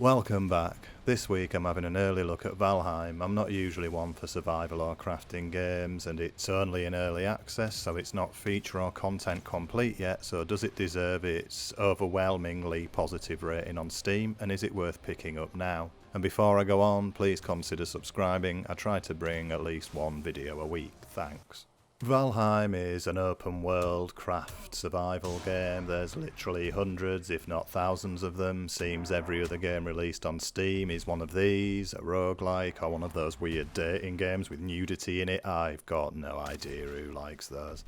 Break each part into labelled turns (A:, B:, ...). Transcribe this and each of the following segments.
A: Welcome back. This week I'm having an early look at Valheim. I'm not usually one for survival or crafting games, and it's only in early access, so it's not feature or content complete yet, so does it deserve its overwhelmingly positive rating on Steam, and is it worth picking up now? And before I go on, please consider subscribing. I try to bring at least one video a week. Thanks. Valheim is an open world craft survival game. There's literally hundreds if not thousands of them. Seems every other game released on Steam is one of these, a roguelike or one of those weird dating games with nudity in it. I've got no idea who likes those.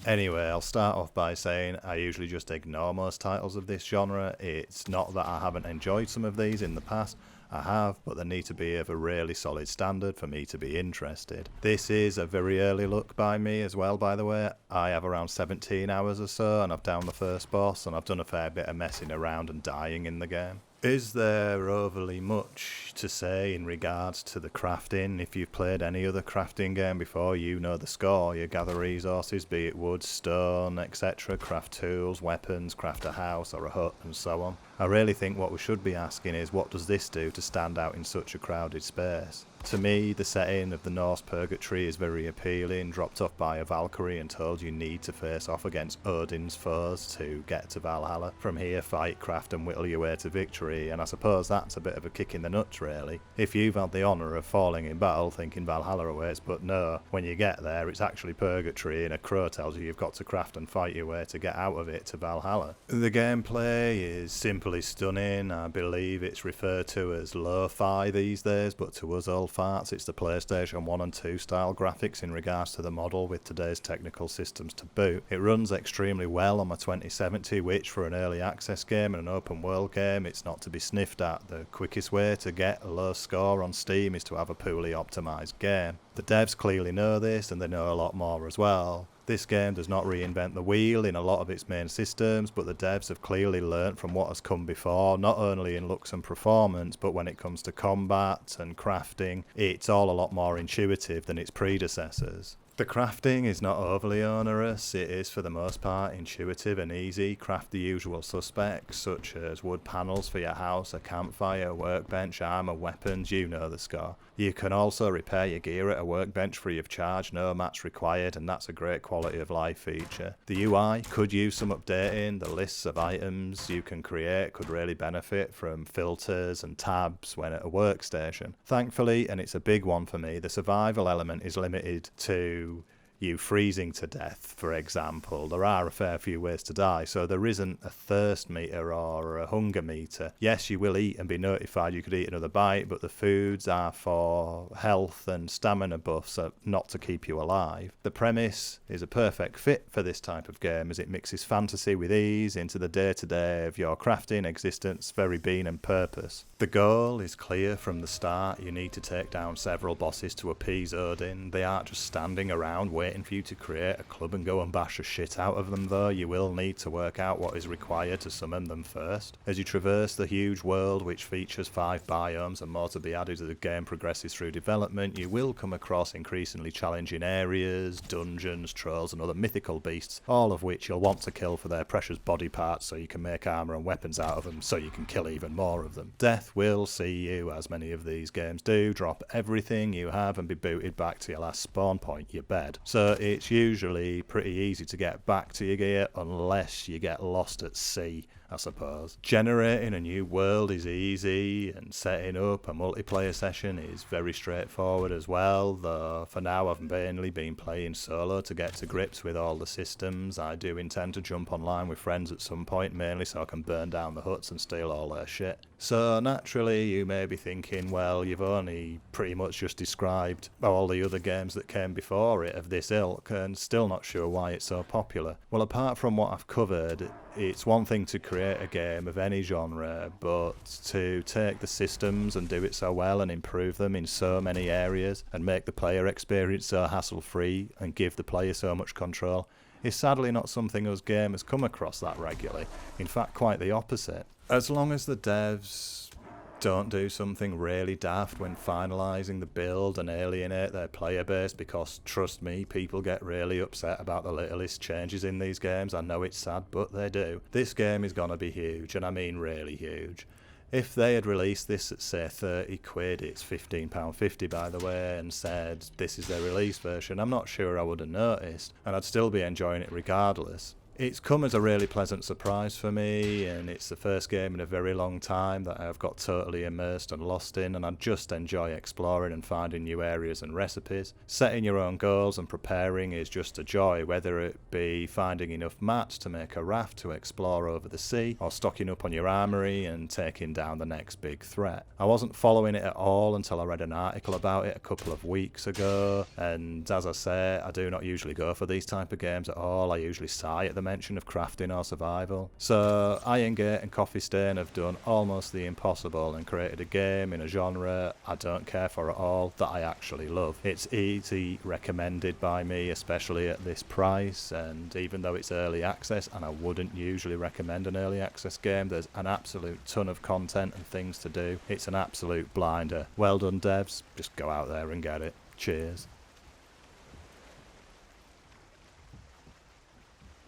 A: Anyway, I'll start off by saying I usually just ignore most titles of this genre. It's not that I haven't enjoyed some of these in the past. I have, but they need to be of a really solid standard for me to be interested. This is a very early look by me as well, by the way. I have around 17 hours or so, and I've downed the first boss, and I've done a fair bit of messing around and dying in the game. Is there overly much to say in regards to the crafting? If you've played any other crafting game before, you know the score. You gather resources, be it wood, stone, etc., craft tools, weapons, craft a house or a hut, and so on. I really think what we should be asking is, what does this do to stand out in such a crowded space? To me, the setting of the Norse purgatory is very appealing, dropped off by a Valkyrie and told you need to face off against Odin's foes to get to Valhalla. From here, fight, craft and whittle your way to victory, and I suppose that's a bit of a kick in the nuts really. If you've had the honour of falling in battle thinking Valhalla awaits, but no, when you get there it's actually purgatory and a crow tells you you've got to craft and fight your way to get out of it to Valhalla. The gameplay is simply stunning. I believe it's referred to as lo-fi these days, but to us old farts it's the PlayStation 1 and 2 style graphics in regards to the model with today's technical systems to boot. It runs extremely well on my 2070, which for an early access game and an open world game it's not to be sniffed at. The quickest way to get a low score on Steam is to have a poorly optimised game. The devs clearly know this, and they know a lot more as well. This game does not reinvent the wheel in a lot of its main systems, but the devs have clearly learnt from what has come before, not only in looks and performance, but when it comes to combat and crafting, it's all a lot more intuitive than its predecessors. The crafting is not overly onerous. It is for the most part intuitive and easy. Craft the usual suspects such as wood panels for your house, a campfire, workbench, armour, weapons, you know the score. You can also repair your gear at a workbench free of charge, no mats required, and that's a great quality of life feature. The UI could use some updating. The lists of items you can create could really benefit from filters and tabs when at a workstation. Thankfully, and it's a big one for me, the survival element is limited to you freezing to death, for example. There are a fair few ways to die, so there isn't a thirst meter or a hunger meter. Yes, you will eat and be notified you could eat another bite, but the foods are for health and stamina buffs, not to keep you alive. The premise is a perfect fit for this type of game, as it mixes fantasy with ease into the day-to-day of your crafting existence, very being and purpose. The goal is clear from the start. You need to take down several bosses to appease Odin. They aren't just standing around waiting for you to create a club and go and bash the shit out of them though. You will need to work out what is required to summon them first. As you traverse the huge world, which features 5 biomes and more to be added as the game progresses through development, you will come across increasingly challenging areas, dungeons, trolls and other mythical beasts, all of which you'll want to kill for their precious body parts so you can make armour and weapons out of them so you can kill even more of them. Death will see you, as many of these games do, drop everything you have and be booted back to your last spawn point, your bed. So it's usually pretty easy to get back to your gear unless you get lost at sea, I suppose. Generating a new world is easy, and setting up a multiplayer session is very straightforward as well, though for now I've mainly been playing solo to get to grips with all the systems. I do intend to jump online with friends at some point, mainly so I can burn down the huts and steal all their shit. So naturally you may be thinking, well, you've only pretty much just described all the other games that came before it of this ilk, and still not sure why it's so popular. Well, apart from what I've covered, it's one thing to create a game of any genre, but to take the systems and do it so well and improve them in so many areas and make the player experience so hassle-free and give the player so much control is sadly not something us gamers come across that regularly. In fact, quite the opposite. As long as the devs don't do something really daft when finalising the build and alienate their player base, because trust me, people get really upset about the littlest changes in these games. I know it's sad, but they do. This game is gonna be huge, and I mean really huge. If they had released this at say 30 quid, it's £15.50 by the way, and said this is their release version, I'm not sure I would have noticed, and I'd still be enjoying it regardless. It's come as a really pleasant surprise for me, and it's the first game in a very long time that I've got totally immersed and lost in, and I just enjoy exploring and finding new areas and recipes. Setting your own goals and preparing is just a joy, whether it be finding enough mats to make a raft to explore over the sea, or stocking up on your armoury and taking down the next big threat. I wasn't following it at all until I read an article about it a couple of weeks ago, and as I say, I do not usually go for these type of games at all. I usually sigh at the mention of crafting or survival. So Iron Gate and Coffee Stain have done almost the impossible and created a game in a genre I don't care for at all that I actually love. It's easy recommended by me, especially at this price, and even though it's early access, and I wouldn't usually recommend an early access game, there's an absolute ton of content and things to do. It's an absolute blinder. Well done devs, just go out there and get it. Cheers.